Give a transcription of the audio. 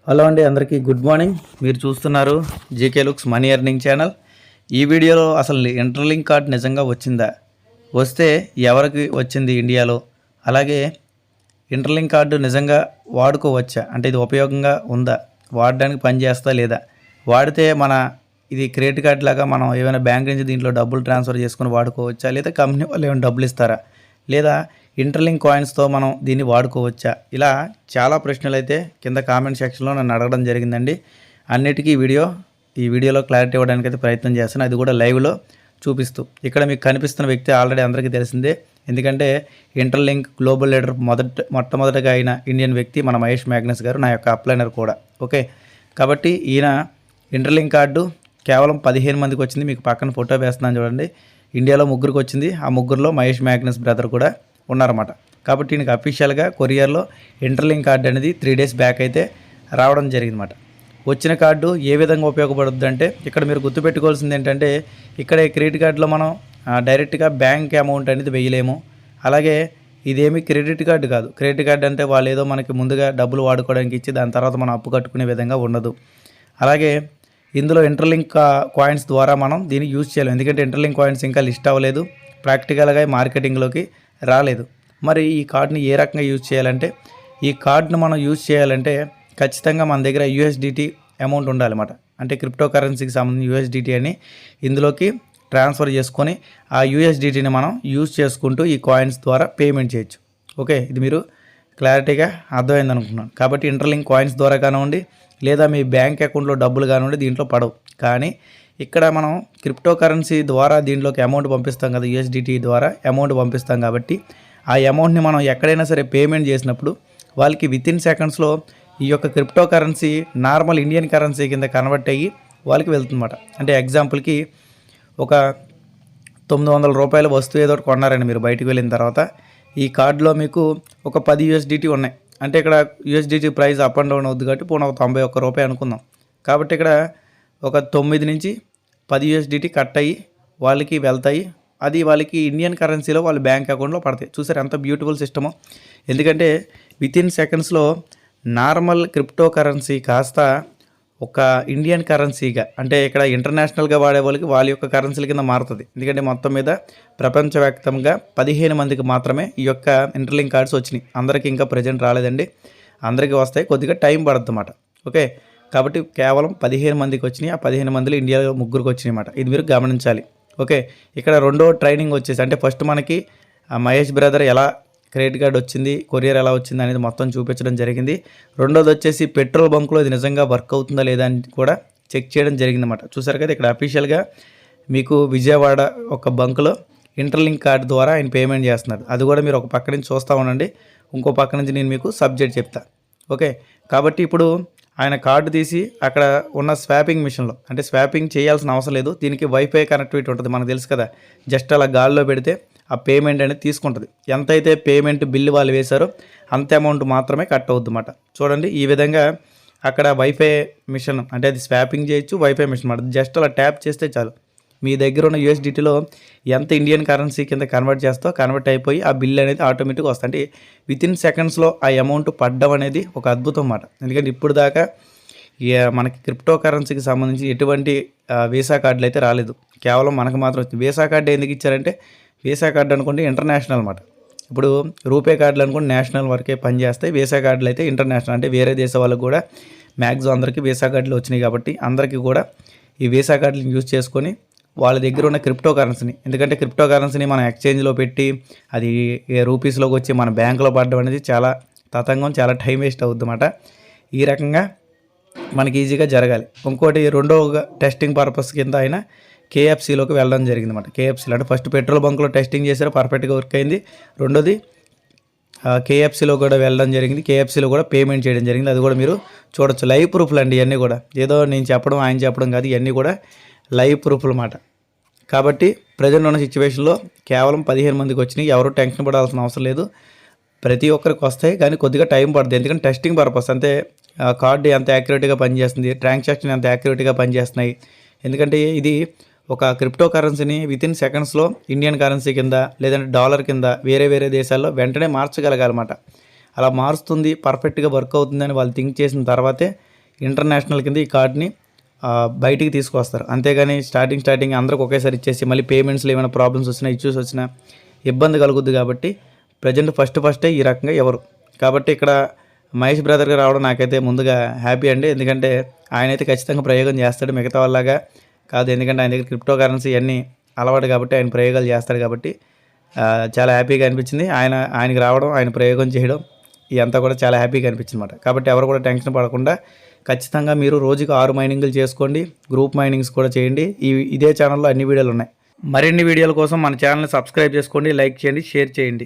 Hello అండి, అందరికీ good morning. మీరు చూస్తున్నారు GK looks money earning channel. ఈ వీడియోలో అసలు ఇంటర్లింక్ కార్డ్ నిజంగా వచ్చిందా, వస్తే ఎవరికి వచ్చింది ఇండియాలో, అలాగే ఇంటర్లింక్ కార్డు నిజంగా వాడుకోవచ్చా, అంటే ఇది ఉపయోగంగా ఉందా, వాడడానికి పనిచేస్తా లేదా, వాడితే ఇది క్రెడిట్ కార్డ్ లాగా మనం ఏమైనా బ్యాంక్ నుంచి దీంట్లో డబ్బులు ట్రాన్స్ఫర్ చేసుకుని వాడుకోవచ్చా, లేదా కంపెనీ వాళ్ళు ఏమైనా డబ్బులు ఇస్తారా, లేదా ఇంటర్లింక్ కాయిన్స్తో మనం దీన్ని వాడుకోవచ్చా, ఇలా చాలా ప్రశ్నలు అయితే కింద కామెంట్ సెక్షన్లో నన్ను అడగడం జరిగిందండి. అన్నిటికీ ఈ వీడియోలో క్లారిటీ ఇవ్వడానికి అయితే ప్రయత్నం చేస్తాను, అది కూడా లైవ్లో చూపిస్తూ. ఇక్కడ మీకు కనిపిస్తున్న వ్యక్తి ఆల్రెడీ అందరికీ తెలిసిందే, ఎందుకంటే ఇంటర్లింక్ గ్లోబల్ లీడర్ మొట్టమొదటిగా అయిన ఇండియన్ వ్యక్తి మన మహేష్ మ్యాగ్నస్ గారు, నా యొక్క అప్లైనర్ కూడా. ఓకే, కాబట్టి ఈయన ఇంటర్లింక్ కార్డు కేవలం 15 మందికి వచ్చింది. మీకు పక్కన ఫోటో వేస్తున్నాను చూడండి. ఇండియాలో ముగ్గురికి వచ్చింది. ఆ ముగ్గురులో మహేష్ మ్యాగ్నస్ బ్రదర్ కూడా ఉన్నారన్నమాట. కాబట్టి ఈయనకి అఫీషియల్గా కొరియర్లో ఇంటర్లింక్ కార్డు అనేది 3 days బ్యాక్ అయితే రావడం జరిగిందన్నమాట. వచ్చిన కార్డు ఏ విధంగా ఉపయోగపడుతుంది అంటే, ఇక్కడ మీరు గుర్తుపెట్టుకోవాల్సింది ఏంటంటే, ఇక్కడ క్రెడిట్ కార్డులో మనం డైరెక్ట్గా బ్యాంక్ అమౌంట్ అనేది వేయలేము. అలాగే ఇదేమి క్రెడిట్ కార్డు కాదు. క్రెడిట్ కార్డు అంటే వాళ్ళు ఏదో మనకి ముందుగా డబ్బులు వాడుకోవడానికి ఇచ్చి దాని తర్వాత మనం అప్పు కట్టుకునే విధంగా ఉండదు. అలాగే ఇందులో ఇంటర్లింక్ కాయిన్స్ ద్వారా మనం దీన్ని యూజ్ చేయలేము, ఎందుకంటే ఇంటర్లింక్ కాయిన్స్ ఇంకా లిస్ట్ అవ్వలేదు, ప్రాక్టికల్గా మార్కెటింగ్లోకి రాలేదు. మరి ఈ కార్డుని ఏ రకంగా యూజ్ చేయాలంటే, ఈ కార్డును మనం యూజ్ చేయాలంటే ఖచ్చితంగా మన దగ్గర యూఎస్డిటీ అమౌంట్ ఉండాలన్నమాట. అంటే క్రిప్టో కరెన్సీకి సంబంధించిన యూఎస్డిటీ అని ఇందులోకి ట్రాన్స్ఫర్ చేసుకొని ఆ యూఎస్డిటీని మనం యూజ్ చేసుకుంటూ ఈ కాయిన్స్ ద్వారా పేమెంట్ చేయొచ్చు. ఓకే, ఇది మీరు క్లారిటీగా అర్థమైంది అనుకున్నాను. కాబట్టి ఇంటర్లింక్ కాయిన్స్ ద్వారా కానివ్వండి, లేదా మీ బ్యాంక్ అకౌంట్లో డబ్బులు కానివ్వండి దీంట్లో పడవు. కానీ ఇక్కడ మనం క్రిప్టో కరెన్సీ ద్వారా దీంట్లోకి అమౌంట్ పంపిస్తాం కదా, యూఎస్డిటీ ద్వారా అమౌంట్ పంపిస్తాం. కాబట్టి ఆ అమౌంట్ని మనం ఎక్కడైనా సరే పేమెంట్ చేసినప్పుడు వాళ్ళకి వితిన్ సెకండ్స్లో ఈ యొక్క crypto currency normal Indian currency కింద కన్వర్ట్ అయ్యి వాళ్ళకి వెళ్తుందన్నమాట. అంటే ఎగ్జాంపుల్కి ఒక 900 రూపాయల వస్తువు ఏదో ఒకటి కొన్నారండి మీరు బయటకు వెళ్ళిన తర్వాత, ఈ కార్డులో మీకు ఒక 10 యూఎస్డిటీ ఉన్నాయి. అంటే ఇక్కడ USDT price up and down అవుతుంది కాబట్టి పోనీ ఒక 91 రూపాయలు అనుకుందాం. కాబట్టి ఇక్కడ ఒక 9 నుంచి 10 యూఎస్డిటీ కట్ అయ్యి వాళ్ళకి వెళ్తాయి. అది వాళ్ళకి ఇండియన్ కరెన్సీలో వాళ్ళ బ్యాంక్ అకౌంట్లో పడతాయి. చూసారు ఎంత బ్యూటిఫుల్ సిస్టమో. ఎందుకంటే వితిన్ సెకండ్స్లో నార్మల్ క్రిప్టో కరెన్సీ కాస్త ఒక ఇండియన్ కరెన్సీగా, అంటే ఇక్కడ ఇంటర్నేషనల్గా వాడే వాళ్ళకి వాళ్ళ యొక్క కరెన్సీల కింద మారుతుంది. ఎందుకంటే మొత్తం మీద ప్రపంచవ్యాప్తంగా 15 మందికి మాత్రమే ఈ యొక్క ఇంటర్లింక్ కార్డ్స్ వచ్చినాయి. అందరికీ ఇంకా ప్రజెంట్ రాలేదండి, అందరికీ వస్తాయి, కొద్దిగా టైం పడుతుంది అన్నమాట. ఓకే, కాబట్టి కేవలం 15 మందికి వచ్చినాయి. ఆ 15 మందిలో ఇండియాలో ముగ్గురికి వచ్చినాయి అన్నమాట. ఇది మీరు గమనించాలి. ఓకే, ఇక్కడ రెండో ట్రైనింగ్ వచ్చేసి, అంటే ఫస్ట్ మనకి మహేష్ బ్రదర్ ఎలా క్రెడిట్ కార్డ్ వచ్చింది, కొరియర్ ఎలా వచ్చింది అనేది మొత్తం చూపించడం జరిగింది. రెండోది వచ్చేసి పెట్రోల్ బంక్లో ఇది నిజంగా వర్క్ అవుతుందా లేదా అని కూడా చెక్ చేయడం జరిగిందన్నమాట. చూసారు కదా, ఇక్కడ అఫీషియల్గా మీకు విజయవాడ ఒక బంకులో ఇంటర్లింక్ కార్డ్ ద్వారా ఆయన పేమెంట్ చేస్తున్నారు. అది కూడా మీరు ఒక పక్క నుంచి చూస్తూ ఉండండి, ఇంకో పక్క నుంచి నేను మీకు సబ్జెక్ట్ చెప్తా. ఓకే, కాబట్టి ఇప్పుడు ఆయన కార్డు తీసి అక్కడ ఉన్న స్వాపింగ్ మిషన్లో, అంటే స్వాపింగ్ చేయాల్సిన అవసరం లేదు, దీనికి వైఫై కనెక్టివిటీ ఉంటుంది, మనకు తెలుసు కదా. జస్ట్ అలా గాల్లో పెడితే ఆ పేమెంట్ అనేది తీసుకుంటుంది. ఎంతైతే పేమెంట్ బిల్లు వాళ్ళు వేశారో అంత అమౌంట్ మాత్రమే కట్ అవుద్ది అన్నమాట. చూడండి, ఈ విధంగా అక్కడ వైఫై మిషన్, అంటే అది స్వాపింగ్ చేయొచ్చు, వైఫై మిషన్ అన్నమాట. జస్ట్ అలా ట్యాప్ చేస్తే చాలు, మీ దగ్గర ఉన్న యూఎస్డిటీలో ఎంత ఇండియన్ కరెన్సీ కింద కన్వర్ట్ అయిపోయి ఆ బిల్ అనేది ఆటోమేటిక్గా వస్తుంది. అంటే వితిన్ సెకండ్స్లో ఆ అమౌంట్ పడ్డం అనేది ఒక అద్భుతం అన్నమాట. ఎందుకంటే ఇప్పుడు దాకా మనకి క్రిప్టో కరెన్సీకి సంబంధించి ఎటువంటి వీసా కార్డులు అయితే రాలేదు, కేవలం మనకు మాత్రం వచ్చింది. వీసా కార్డు ఎందుకు ఇచ్చారంటే, వీసా కార్డు అనుకుంటే ఇంటర్నేషనల్ అన్నమాట. ఇప్పుడు రూపే కార్డులు అనుకుంటే నేషనల్ వరకే పనిచేస్తాయి, వీసా కార్డులు అయితే ఇంటర్నేషనల్, అంటే వేరే దేశం వాళ్ళకు కూడా మ్యాక్సిమం అందరికీ వీసా కార్డులు వచ్చినాయి. కాబట్టి అందరికీ కూడా ఈ వీసా కార్డులను యూజ్ చేసుకొని వాళ్ళ దగ్గర ఉన్న క్రిప్టో కరెన్సీని, ఎందుకంటే క్రిప్టో కరెన్సీని మనం ఎక్స్చేంజ్లో పెట్టి అది రూపీస్లోకి వచ్చి మన బ్యాంకులో పడడం అనేది చాలా తతంగం, చాలా టైం వేస్ట్ అవుతుంది అన్నమాట. ఈ రకంగా మనకి ఈజీగా జరగాలి. ఇంకోటి రెండో టెస్టింగ్ పర్పస్ కింద ఆయన కేఎఫ్సీలోకి వెళ్ళడం జరిగింది అన్నమాట. కేఎఫ్సీలో అంటే ఫస్ట్ పెట్రోల్ బంక్లో టెస్టింగ్ చేశారు, పర్ఫెక్ట్గా వర్క్ అయింది. రెండోది కేఎఫ్సీలో కూడా వెళ్ళడం జరిగింది, కేఎఫ్సీలో కూడా పేమెంట్ చేయడం జరిగింది. అది కూడా మీరు చూడొచ్చు. లైవ్ ప్రూఫ్లు అండి ఇవన్నీ కూడా, ఏదో నేను చెప్పడం ఆయన చెప్పడం కాదు, ఇవన్నీ కూడా లైవ్ ప్రూఫ్లు అన్నమాట. కాబట్టి ప్రజెంట్ ఉన్న సిచ్యువేషన్లో కేవలం 15 మందికి వచ్చినాయి. ఎవరు టెన్షన్ పడాల్సిన అవసరం లేదు, ప్రతి ఒక్కరికి వస్తాయి, కానీ కొద్దిగా టైం పడుతుంది. ఎందుకంటే టెస్టింగ్ పర్పస్, అంతే కార్డు ఎంత యాక్యురేట్గా పనిచేస్తుంది, ట్రాన్సాక్షన్ ఎంత యాక్యురేట్గా పనిచేస్తున్నాయి. ఎందుకంటే ఇది ఒక క్రిప్టో కరెన్సీని వితిన్ సెకండ్స్లో ఇండియన్ కరెన్సీ కింద లేదంటే డాలర్ కింద వేరే దేశాల్లో వెంటనే మార్చగలగాలన్నమాట. అలా మారుస్తుంది, పర్ఫెక్ట్గా వర్క్ అవుతుందని వాళ్ళు థింక్ చేసిన తర్వాతే ఇంటర్నేషనల్ కింద ఈ కార్డ్ని బయటికి తీసుకొస్తారు. అంతేగాని స్టార్టింగ్ అందరికి ఒకేసారి ఇచ్చేసి మళ్ళీ పేమెంట్స్లో ఏమైనా ప్రాబ్లమ్స్ వచ్చినా ఇష్యూస్ వచ్చినా ఇబ్బంది కలుగుద్ది. కాబట్టి ప్రజెంట్ ఫస్టే ఈ రకంగా ఎవరు కాబట్టి ఇక్కడ మహేష్ బ్రదర్గా రావడం నాకైతే ముందుగా హ్యాపీ అండి. ఎందుకంటే ఆయన అయితే ఖచ్చితంగా ప్రయోగం చేస్తాడు, మిగతా వాళ్ళలాగా కాదు. ఎందుకంటే ఆయన దగ్గర క్రిప్టో కరెన్సీ అన్నీ అలవాటు కాబట్టి ఆయన ప్రయోగాలు చేస్తాడు. కాబట్టి చాలా హ్యాపీగా అనిపించింది ఆయనకి రావడం, ఆయన ప్రయోగం చేయడం ఇదంతా కూడా చాలా హ్యాపీగా అనిపించింది అన్నమాట. కాబట్టి ఎవరు కూడా టెన్షన్ పడకుండా ఖచ్చితంగా మీరు రోజుకి 6 మైనింగ్లు చేసుకోండి, గ్రూప్ మైనింగ్స్ కూడా చేయండి. ఇదే ఛానల్లో అన్ని వీడియోలు ఉన్నాయి. మరిన్ని వీడియోల కోసం మన ఛానల్ని సబ్స్క్రైబ్ చేసుకోండి, లైక్ చేయండి, షేర్ చేయండి.